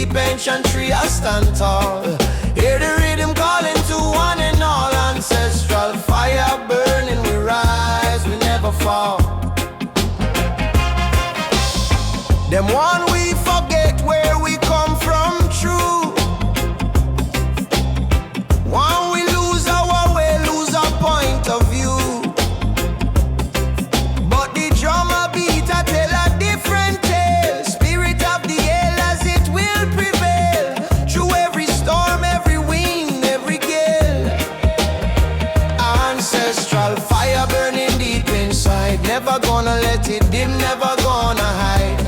deep, ancient tree, I stand tall. Hear the rhythm calling to one and all. Ancestral fire burning, we rise, we never fall. Them one we forget where we come from true. One we lose our way, lose our point of view. But the drummer beat a tell a different tale. Spirit of the elders, it will prevail. Through every storm, every wind, every gale. Ancestral fire burning deep inside. Never gonna let it dim, never gonna hide.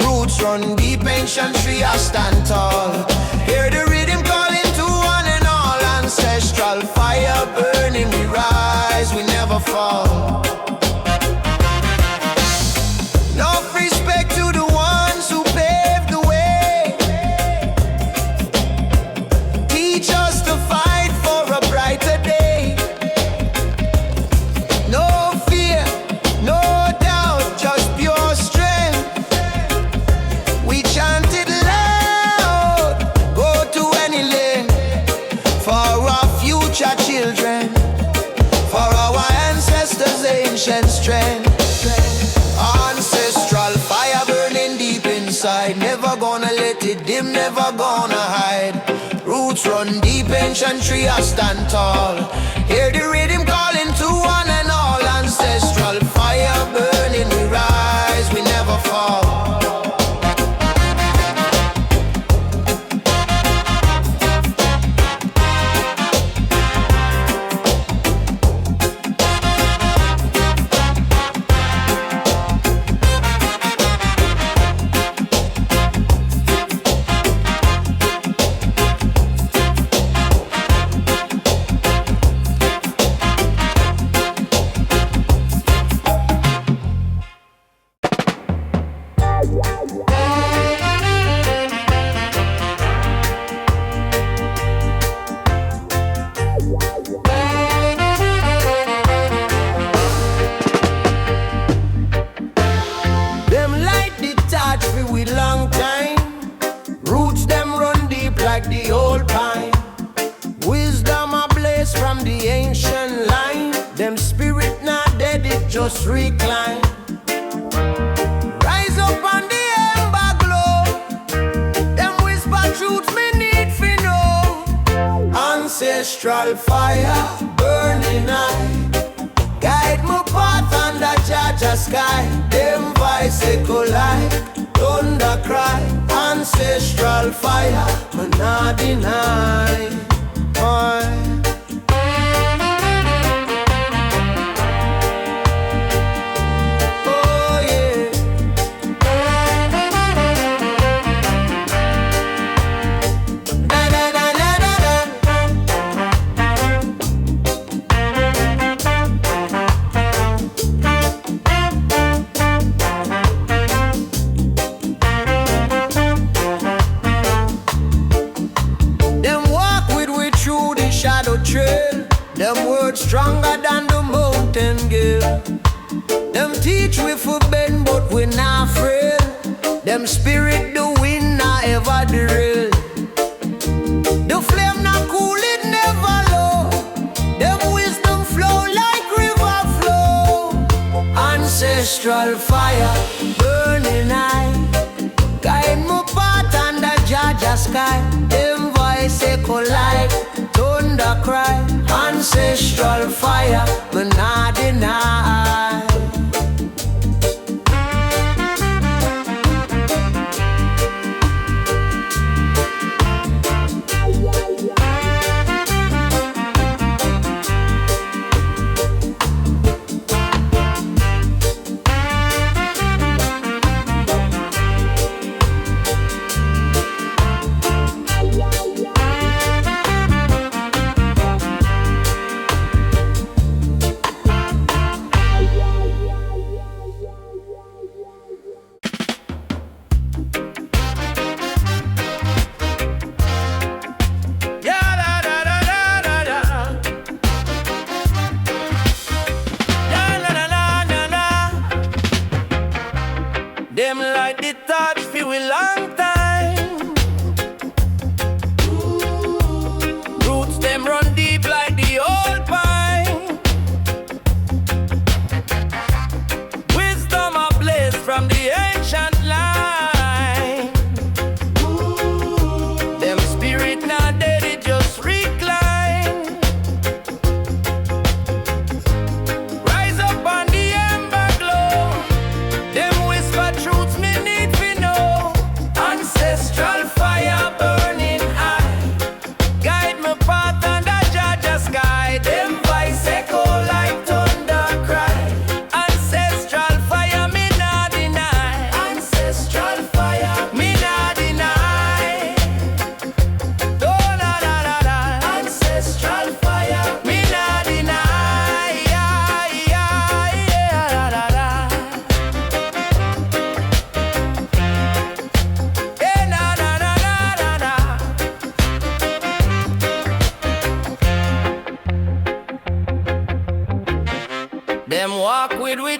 Roots run deep, ancient tree, I stand tall. Hear the rhythm calling to one and all. Ancestral fire burning, we rise, we never fall. Enough respect to the ones who paved the way. Teach us to fight for a brighter day. No fear, no doubt, just pure strength. We chant it loud, go to any length. For our future children, for our ancestors' ancient strength. Ancestral fire burning deep inside. Never gonna let it dim, never gonna hide. Roots run deep, ancient tree, I stand tall. Hear the rhythm calling to one and all. Ancestral fire burning, we rise, we never fall. Just recline. Rise up on the ember glow. Them whisper truth me need fi know. Ancestral fire burning high. Guide my path under Jaja sky. Them voice echo like thunder cry. Ancestral fire, me not deny. Stronger than the mountain girl. Them teach we for bend, but we not frail. Them spirit the wind not ever derail. The flame not cool, it never low. Them wisdom flow like river flow. Ancestral fire burning high. Guide my path under Jaja sky. Them voice echo like thunder cry. Ancestral fire, me not deny.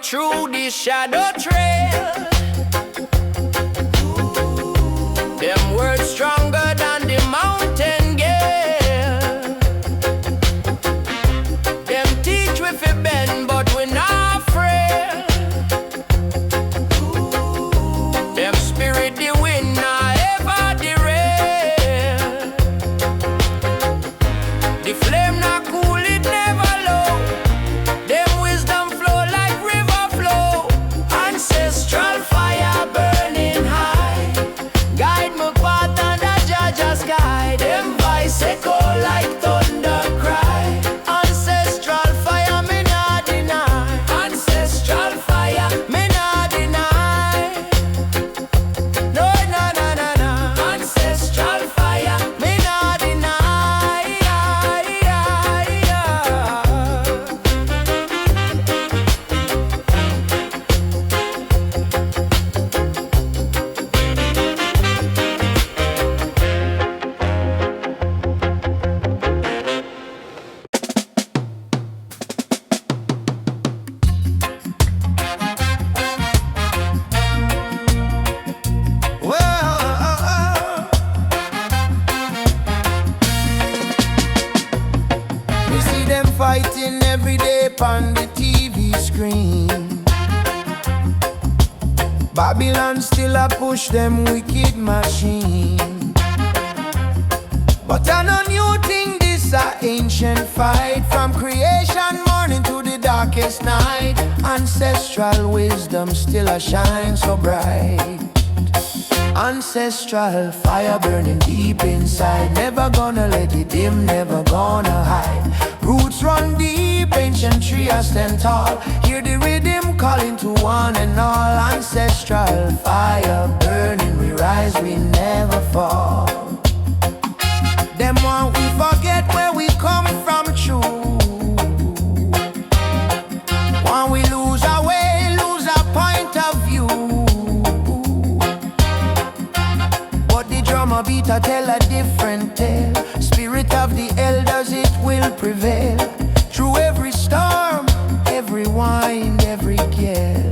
through this shadow trail. Them words stronger than the mountain gale. Them teach we fi bend, but we not frail. Them spirit the wind not ever derail. The flame not cool, it never low. Them wisdom flow like river flow. Ancestral fire burning high. Guide my path under Jaja's sky. Them voice echo like thunder cry. Ancestral fire me not deny. Ancestral fire me not deny. No, no, no, no, no. Ancestral fire me not deny. We see them fighting every day on the TV screen. Babylon still a push them wicked machine. But I know new thing, this a ancient fight. From creation morning to the darkest night. Ancestral wisdom still a shine so bright. Ancestral fire burning deep inside. Never gonna let it dim, never gonna hide. Roots run deep, ancient tree I stand tall. Hear the rhythm calling to one and all. Ancestral fire burning, we rise, we never fall. Them want we forget where we come from true. Want we lose our way, lose our point of view. But the drummer beat a tell a different tale. Spirit of the elders, it will prevail. Through every storm, every wind, every gale.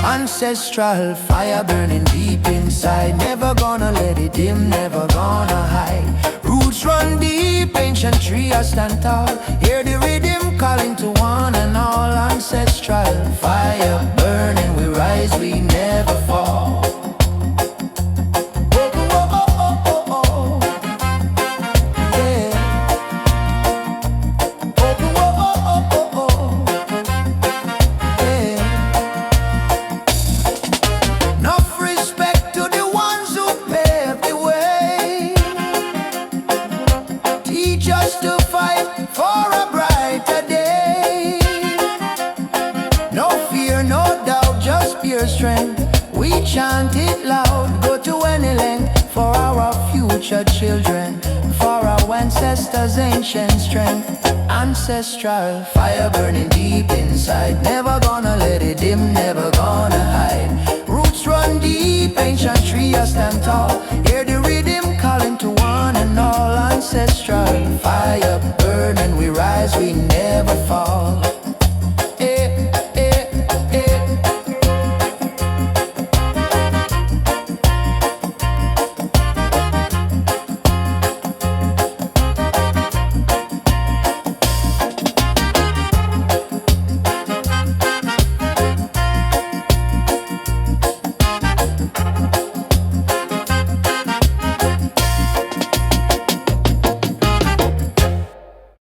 Ancestral fire burning deep inside. Never gonna let it dim, never gonna hide. Roots run deep, ancient tree I stand tall. Hear the rhythm calling to one and all. Ancestral fire burning, we rise, we never fall. Strength. We chant it loud, go to any length for our future children, for our ancestors' ancient strength. Ancestral fire burning deep inside. Never gonna let it dim, never gonna hide. Roots run deep, ancient tree I stand tall. Hear the